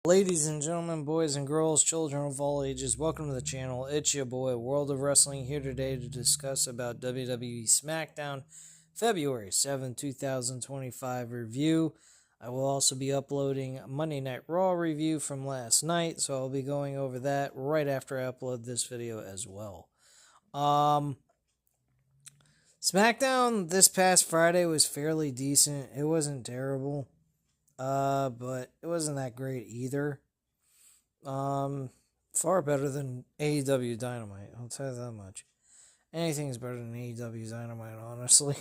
Ladies and gentlemen, boys and girls, children of all ages, welcome to the channel. It's your boy, World of Wrestling, here today to discuss about WWE Smackdown February 7, 2025 review. I will also be uploading Monday Night Raw review from last night, so I'll be going over that right after I upload this video as well. Smackdown this past Friday was fairly decent. It wasn't terrible. But it wasn't that great either. Far better than AEW Dynamite, I'll tell you that much. Anything's better than AEW Dynamite, honestly.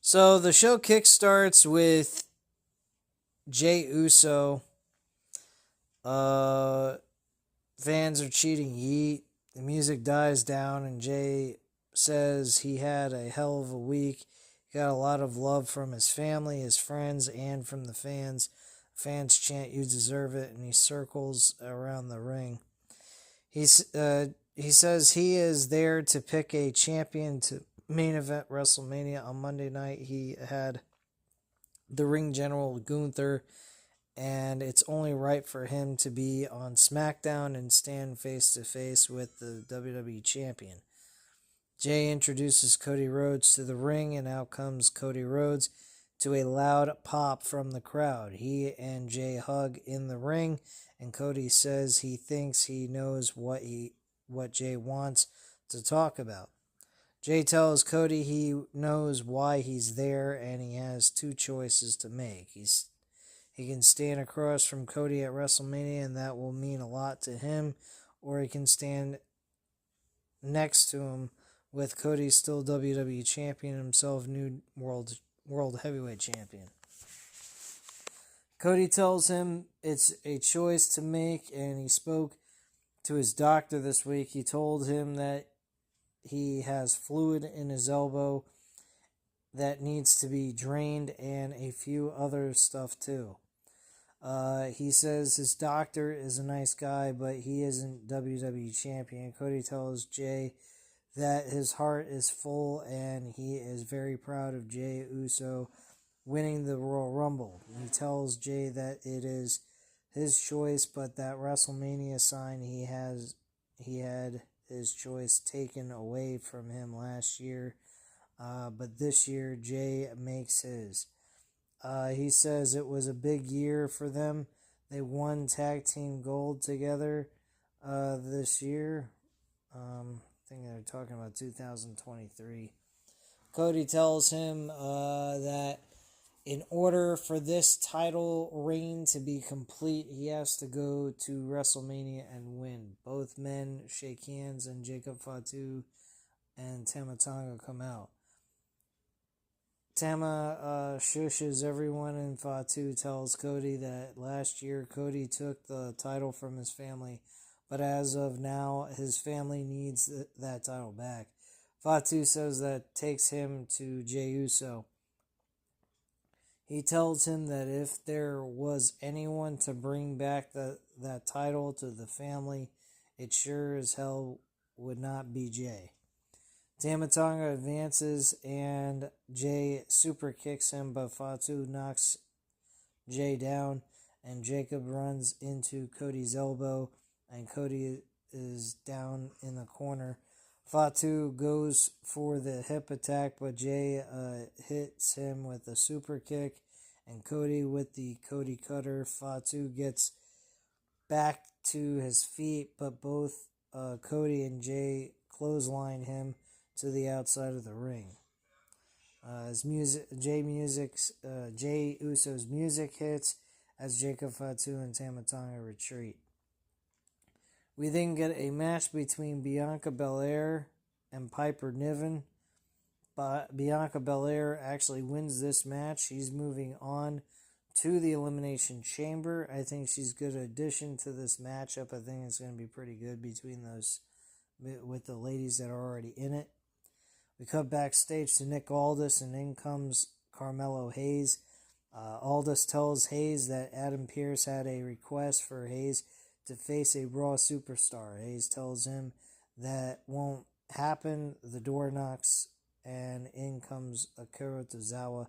So the show kickstarts with Jey Uso. Fans are cheating Yeet. The music dies down and Jey says he had a hell of a week. He got a lot of love from his family, his friends, and from the fans. Fans chant, "You deserve it," and he circles around the ring. He says he is there to pick a champion to main event WrestleMania on Monday night. He had the ring general Gunther, and it's only right for him to be on SmackDown and stand face to face with the WWE champion. Jey introduces Cody Rhodes to the ring, and out comes Cody Rhodes to a loud pop from the crowd. He and Jey hug in the ring, and Cody says he thinks he knows what Jey wants to talk about. Jey tells Cody he knows why he's there, and he has two choices to make. He can stand across from Cody at WrestleMania, and that will mean a lot to him, or he can stand next to him with Cody still WWE champion, himself new world heavyweight champion. Cody tells him it's a choice to make, and he spoke to his doctor this week. He told him that he has fluid in his elbow that needs to be drained and a few other stuff too. He says his doctor is a nice guy, but he isn't WWE champion. Cody tells Jey that his heart is full and he is very proud of Jey Uso winning the Royal Rumble. He tells Jey that it is his choice, but that WrestleMania sign he had his choice taken away from him last year, but this year Jey makes his. He says it was a big year for them. They won tag team gold together this year. I think they're talking about 2023. Cody tells him that in order for this title reign to be complete, he has to go to WrestleMania and win. Both men shake hands, and Jacob Fatu and Tama Tonga come out. Tama shushes everyone, and Fatu tells Cody that last year Cody took the title from his family, but as of now, his family needs that title back. Fatu says that takes him to Jey Uso. He tells him that if there was anyone to bring back that title to the family, it sure as hell would not be Jey. Tama Tonga advances and Jey super kicks him, but Fatu knocks Jey down, and Jacob runs into Cody's elbow, and Cody is down in the corner. Fatu goes for the hip attack, but Jey hits him with a super kick, and Cody with the Cody cutter. Fatu gets back to his feet, but both Cody and Jey clothesline him to the outside of the ring. Jey Uso's music hits as Jacob Fatu and Tama Tonga retreat. We then get a match between Bianca Belair and Piper Niven. But Bianca Belair actually wins this match. She's moving on to the Elimination Chamber. I think she's a good addition to this matchup. I think it's going to be pretty good between those, with the ladies that are already in it. We cut backstage to Nick Aldis, and in comes Carmelo Hayes. Aldis tells Hayes that Adam Pearce had a request for Hayes to face a Raw superstar. Hayes tells him that won't happen. The door knocks, and in comes Akira Tozawa.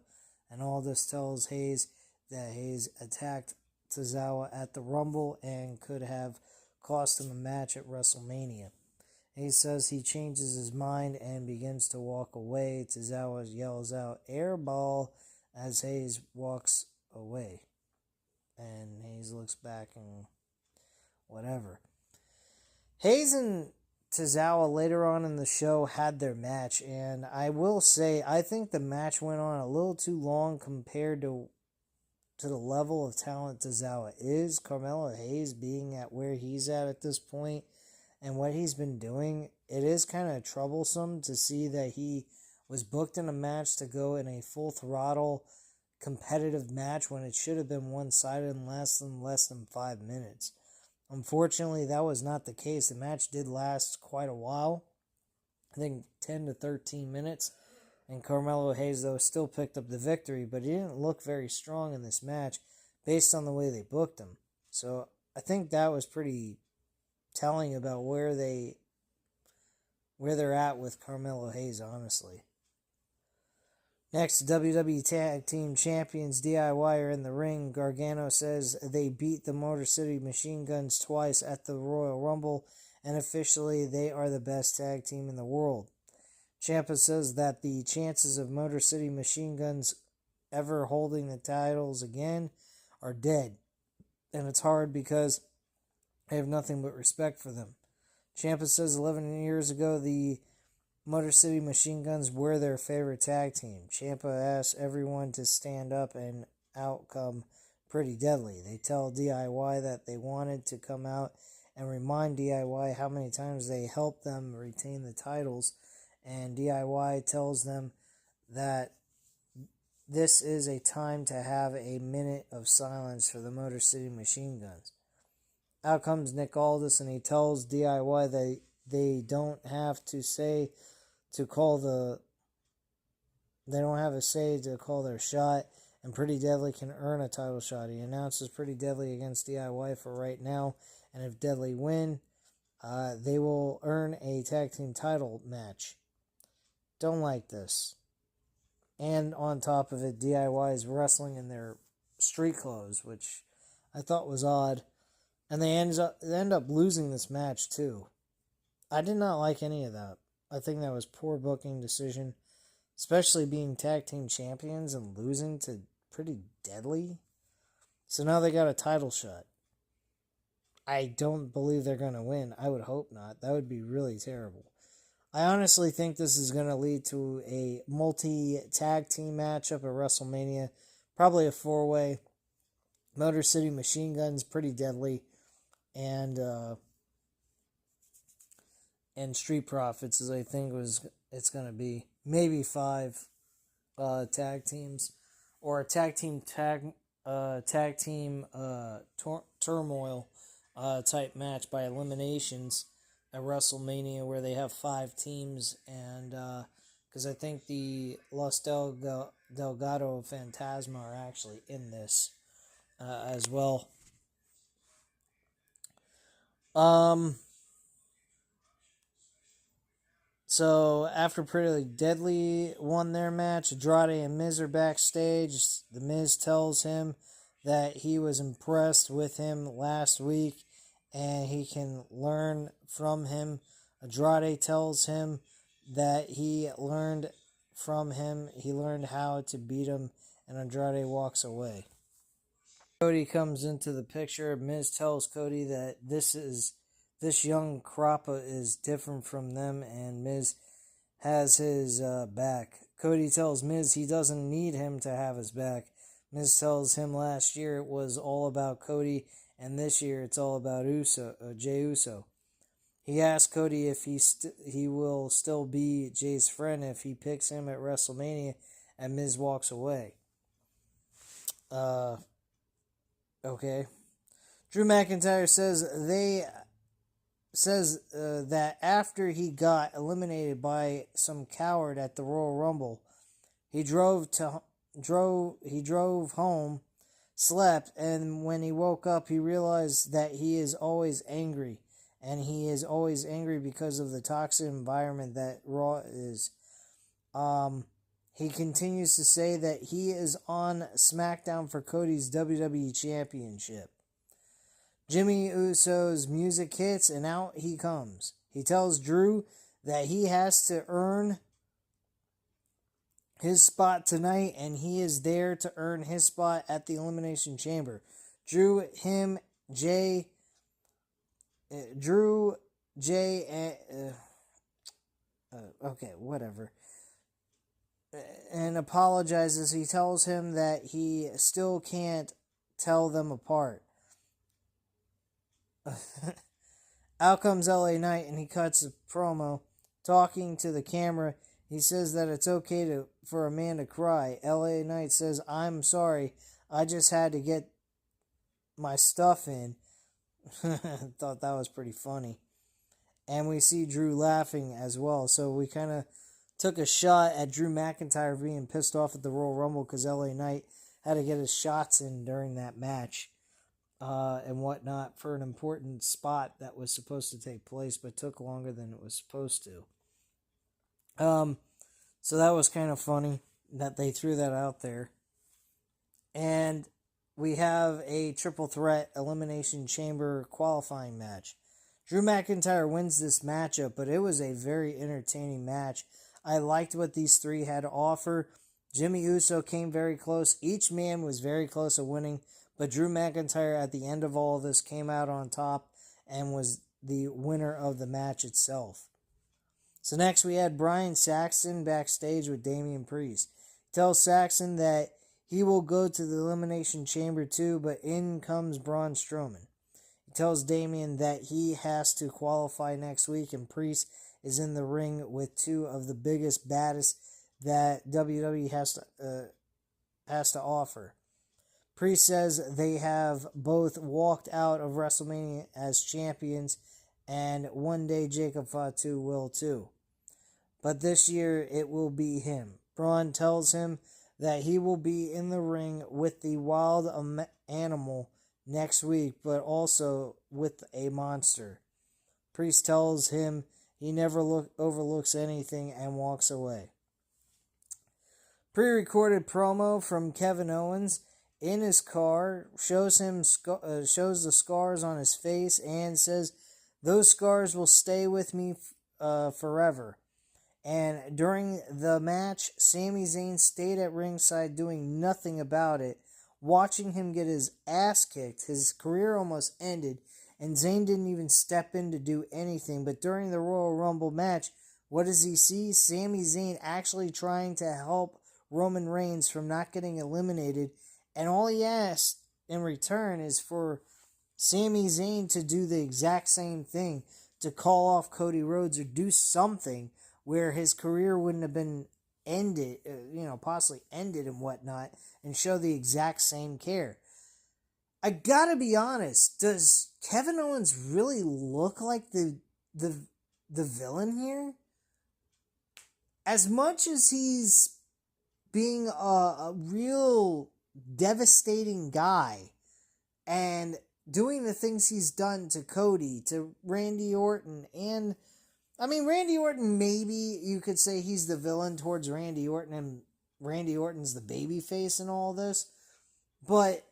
and Aldis tells Hayes that Hayes attacked Tozawa at the Rumble and could have cost him a match at WrestleMania. Hayes says he changes his mind and begins to walk away. Tozawa yells out, "Air ball," as Hayes walks away. And Hayes looks back and whatever. Hayes and Tozawa later on in the show had their match, and I will say I think the match went on a little too long compared to the level of talent Tozawa is. Carmelo Hayes being at where he's at this point and what he's been doing, it is kind of troublesome to see that he was booked in a match to go in a full throttle competitive match when it should have been one-sided in less than 5 minutes. Unfortunately, that was not the case. The match did last quite a while, I think 10 to 13 minutes, and Carmelo Hayes, though, still picked up the victory, but he didn't look very strong in this match based on the way they booked him. So I think that was pretty telling about where they're at with Carmelo Hayes, honestly. Next, WWE Tag Team Champions DIY are in the ring. Gargano says they beat the Motor City Machine Guns twice at the Royal Rumble, and officially they are the best tag team in the world. Ciampa says that the chances of Motor City Machine Guns ever holding the titles again are dead, and it's hard because I have nothing but respect for them. Ciampa says 11 years ago the Motor City Machine Guns were their favorite tag team. Ciampa asks everyone to stand up, and out come Pretty Deadly. They tell DIY that they wanted to come out and remind DIY how many times they helped them retain the titles, and DIY tells them that this is a time to have a minute of silence for the Motor City Machine Guns. Out comes Nick Aldis, and he tells DIY that they don't have a say to call their shot, and Pretty Deadly can earn a title shot. He announces Pretty Deadly against DIY for right now, and if Deadly win, they will earn a tag team title match. Don't like this. And on top of it, DIY is wrestling in their street clothes, which I thought was odd. And they end up losing this match too. I did not like any of that. I think that was poor booking decision, especially being tag team champions and losing to Pretty Deadly. So now they got a title shot. I don't believe they're going to win. I would hope not. That would be really terrible. I honestly think this is going to lead to a multi-tag team matchup at WrestleMania. Probably a 4-way. Motor City Machine Guns, Pretty Deadly, and Street Profits, as I think it's going to be. Maybe 5 tag teams, or a tag team turmoil type match by eliminations at WrestleMania, where they have 5 teams, and because I think the Los Delgado Fantasma are actually in this as well. So after Pretty Deadly won their match, Andrade and Miz are backstage. The Miz tells him that he was impressed with him last week and he can learn from him. Andrade tells him that he learned from him. He learned how to beat him, and Andrade walks away. Cody comes into the picture. Miz tells Cody that this young crop is different from them, and Miz has his back. Cody tells Miz he doesn't need him to have his back. Miz tells him last year it was all about Cody, and this year it's all about Jey Uso. He asks Cody if he will still be Jay's friend if he picks him at WrestleMania, and Miz walks away. Okay. Drew McIntyre says that after he got eliminated by some coward at the Royal Rumble, he drove home, slept, and when he woke up, he realized that he is always angry, and he is always angry because of the toxic environment that Raw is. He continues to say that he is on Smackdown for Cody's WWE Championship. Jimmy Uso's music hits and out he comes. He tells Drew that he has to earn his spot tonight, and he is there to earn his spot at the Elimination Chamber. Drew, Jay, okay, whatever. And apologizes. He tells him that he still can't tell them apart. Out comes LA Knight, and he cuts a promo talking to the camera. He says that it's okay for a man to cry. LA Knight says, "I'm sorry. I just had to get my stuff in." Thought that was pretty funny. And we see Drew laughing as well. So we kind of took a shot at Drew McIntyre being pissed off at the Royal Rumble because LA Knight had to get his shots in during that match and whatnot for an important spot that was supposed to take place but took longer than it was supposed to. So that was kind of funny that they threw that out there. And we have a triple threat Elimination Chamber qualifying match. Drew McIntyre wins this matchup, but it was a very entertaining match. I liked what these three had to offer. Jimmy Uso came very close. Each man was very close to winning, but Drew McIntyre at the end of all of this came out on top and was the winner of the match itself. So next we had Brian Saxton backstage with Damian Priest. He tells Saxton that he will go to the Elimination Chamber too, but in comes Braun Strowman. He tells Damian that he has to qualify next week, and Priest is in the ring with two of the biggest, baddest that WWE has to offer. Priest says they have both walked out of WrestleMania as champions, and one day Jacob Fatu will too. But this year it will be him. Braun tells him that he will be in the ring with the wild animal next week, but also with a monster. Priest tells him he never overlooks anything and walks away. Pre-recorded promo from Kevin Owens in his car shows the scars on his face and says those scars will stay with me forever. And during the match, Sami Zayn stayed at ringside doing nothing about it, watching him get his ass kicked. His career almost ended, and Zayn didn't even step in to do anything. But during the Royal Rumble match, what does he see? Sami Zayn actually trying to help Roman Reigns from not getting eliminated, and all he asked in return is for Sami Zayn to do the exact same thing, to call off Cody Rhodes or do something where his career wouldn't have been ended, possibly ended and whatnot, and show the exact same care. I gotta be honest, does Kevin Owens really look like the villain here? As much as he's being a real devastating guy and doing the things he's done to Cody, to Randy Orton, and Randy Orton, maybe you could say he's the villain towards Randy Orton, and Randy Orton's the babyface in all this. But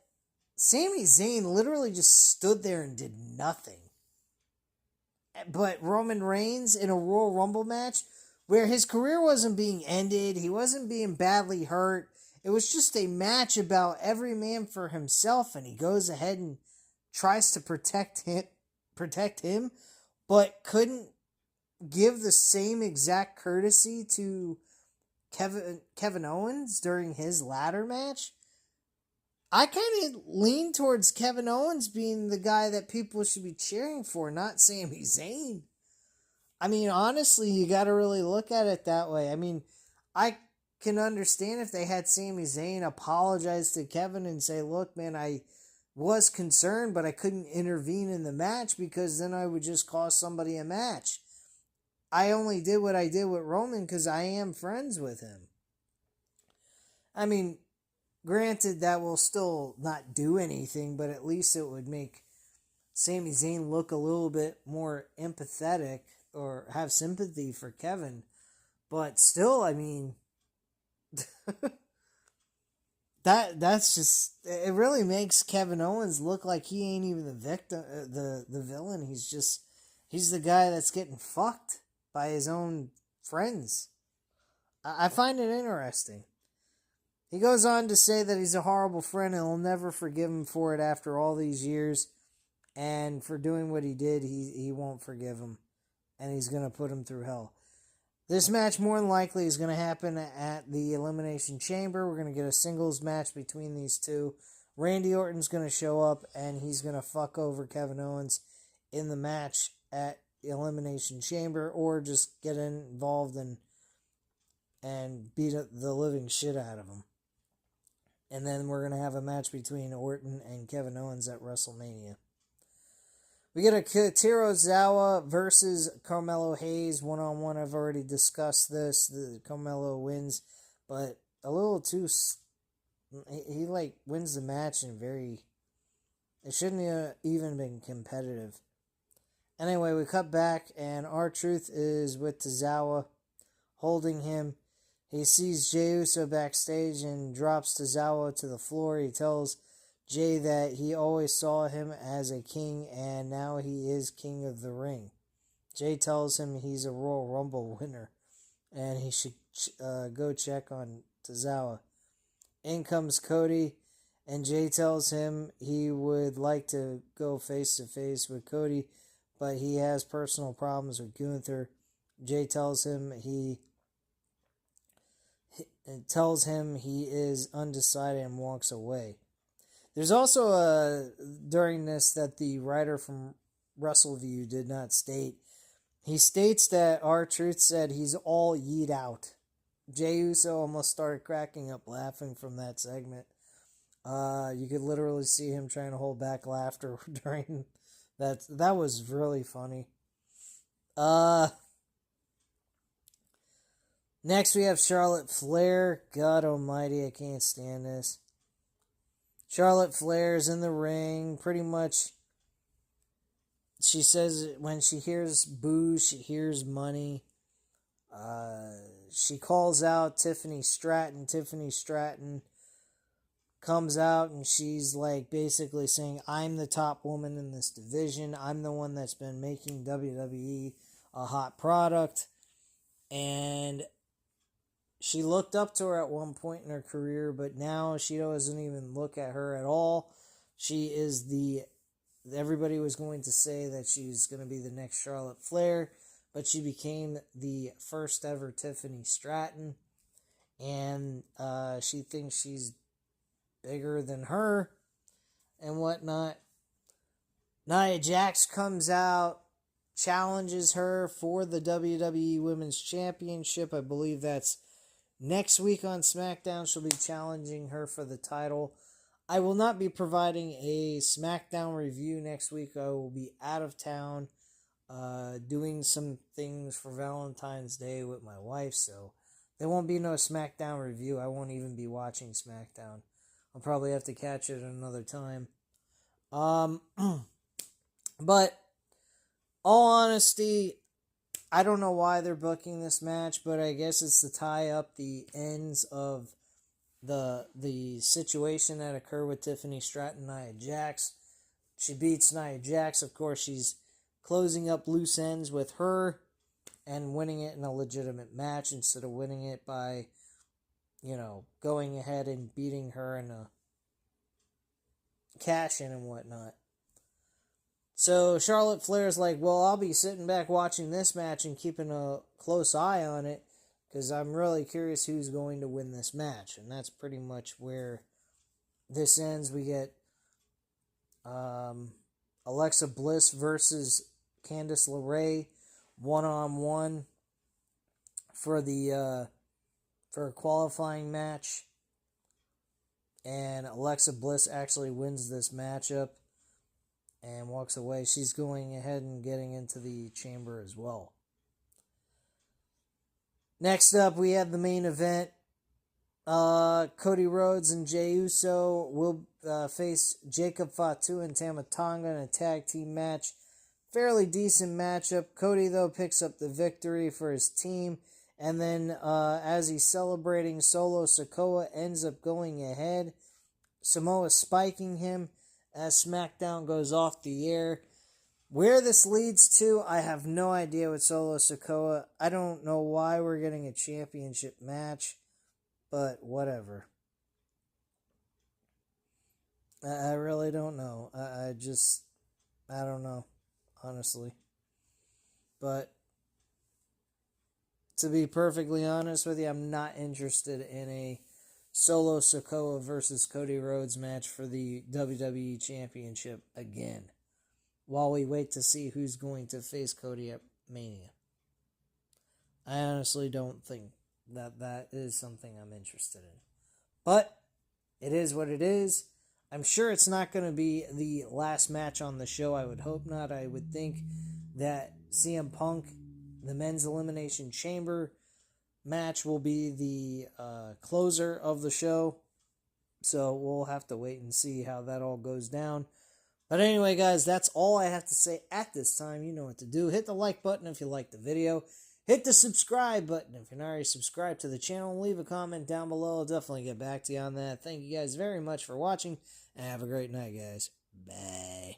Sami Zayn literally just stood there and did nothing. But Roman Reigns in a Royal Rumble match where his career wasn't being ended, he wasn't being badly hurt. It was just a match about every man for himself, and he goes ahead and tries to protect him, but couldn't give the same exact courtesy to Kevin Owens during his ladder match. I kind of lean towards Kevin Owens being the guy that people should be cheering for, not Sami Zayn. Honestly, you got to really look at it that way. I can understand if they had Sami Zayn apologize to Kevin and say, look, man, I was concerned, but I couldn't intervene in the match because then I would just cost somebody a match. I only did what I did with Roman because I am friends with him. Granted, that will still not do anything, but at least it would make Sami Zayn look a little bit more empathetic or have sympathy for Kevin. But still, That's just, it really makes Kevin Owens look like he ain't even the victim, the villain. He's the guy that's getting fucked by his own friends. I find it interesting. He goes on to say that he's a horrible friend and he'll never forgive him for it after all these years, and for doing what he did, he won't forgive him, and he's gonna put him through hell. This match more than likely is going to happen at the Elimination Chamber. We're going to get a singles match between these two. Randy Orton's going to show up and he's going to fuck over Kevin Owens in the match at Elimination Chamber, or just get involved and beat the living shit out of him. And then we're going to have a match between Orton and Kevin Owens at WrestleMania. We get a Kurosawa versus Carmelo Hayes one-on-one. I've already discussed this. The Carmelo wins, but a little too... He wins the match in very... It shouldn't have even been competitive. Anyway, we cut back, and R-Truth is with Tozawa, holding him. He sees Jey Uso backstage and drops Tozawa to the floor. He tells Jay that he always saw him as a king, and now he is king of the ring. Jay tells him he's a Royal Rumble winner, and he should go check on Tozawa. In comes Cody, and Jay tells him he would like to go face-to-face with Cody, but he has personal problems with Gunther. Jay tells him he is undecided and walks away. There's also during this that the writer from WrestleView did not state. He states that R-Truth said he's all yeet out. Jey Uso almost started cracking up laughing from that segment. You could literally see him trying to hold back laughter during that. That was really funny. Next we have Charlotte Flair. God almighty, I can't stand this. Charlotte Flair's in the ring. Pretty much, she says when she hears booze, she hears money. She calls out Tiffany Stratton. Tiffany Stratton comes out and she's basically saying, I'm the top woman in this division. I'm the one that's been making WWE a hot product. And she looked up to her at one point in her career, but now she doesn't even look at her at all. She is everybody was going to say that she's going to be the next Charlotte Flair, but she became the first ever Tiffany Stratton, and she thinks she's bigger than her and whatnot. Nia Jax comes out, challenges her for the WWE Women's Championship. I believe that's next week on Smackdown. She'll be challenging her for the title. I will not be providing a Smackdown review next week. I will be out of town doing some things for Valentine's Day with my wife, so there won't be no Smackdown review. I won't even be watching Smackdown. I'll probably have to catch it another time. But all honesty, I don't know why they're booking this match, but I guess it's to tie up the ends of the situation that occurred with Tiffany Stratton and Nia Jax. She beats Nia Jax. Of course, she's closing up loose ends with her and winning it in a legitimate match instead of winning it by, going ahead and beating her in a cash-in and whatnot. So Charlotte Flair's like, well, I'll be sitting back watching this match and keeping a close eye on it because I'm really curious who's going to win this match. And that's pretty much where this ends. We get Alexa Bliss versus Candice LeRae one-on-one for a qualifying match. And Alexa Bliss actually wins this matchup and walks away. She's going ahead and getting into the chamber as well. Next up, we have the main event. Cody Rhodes and Jey Uso will face Jacob Fatu and Tama Tonga in a tag team match. Fairly decent matchup. Cody, though, picks up the victory for his team And then as he's celebrating, Solo Sikoa ends up going ahead. Samoa spiking him as SmackDown goes off the air. Where this leads to, I have no idea with Solo Sikoa. I don't know why we're getting a championship match, but whatever. I really don't know. I don't know, honestly. But to be perfectly honest with you, I'm not interested in a Solo Sikoa versus Cody Rhodes match for the WWE Championship again, while we wait to see who's going to face Cody at Mania. I honestly don't think that is something I'm interested in. But it is what it is. I'm sure it's not going to be the last match on the show. I would hope not. I would think that CM Punk, the Men's Elimination Chamber match, will be the closer of the show. So we'll have to wait and see how that all goes down. But anyway, guys, that's all I have to say at this time. You know what to do. Hit the like button if you liked the video. Hit the subscribe button if you're not already subscribed to the channel. Leave a comment down below. I'll definitely get back to you on that. Thank you guys very much for watching, and have a great night, guys. Bye.